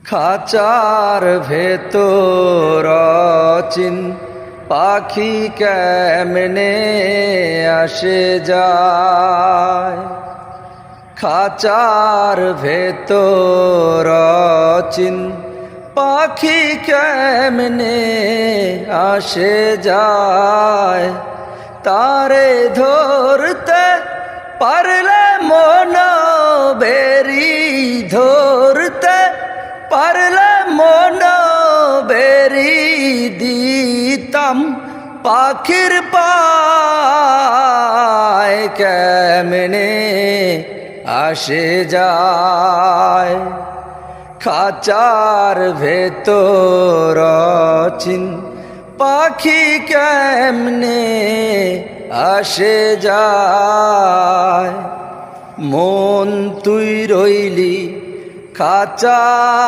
খাঁচার ভেতর অচিন পাখি কেমনে আসে যায়। খাঁচার ভেতর অচিন পাখি কেমনে আসে যায়। তারে ধরতে পারলে মন বেরি, ধরতে পারলে মন বেরি দিতাম পাখির পায় কেমনে আসে যায়। খাঁচার ভেতর অচিন পাখি কেমনে আসে যায়। মন তুই রইলি খাঁচা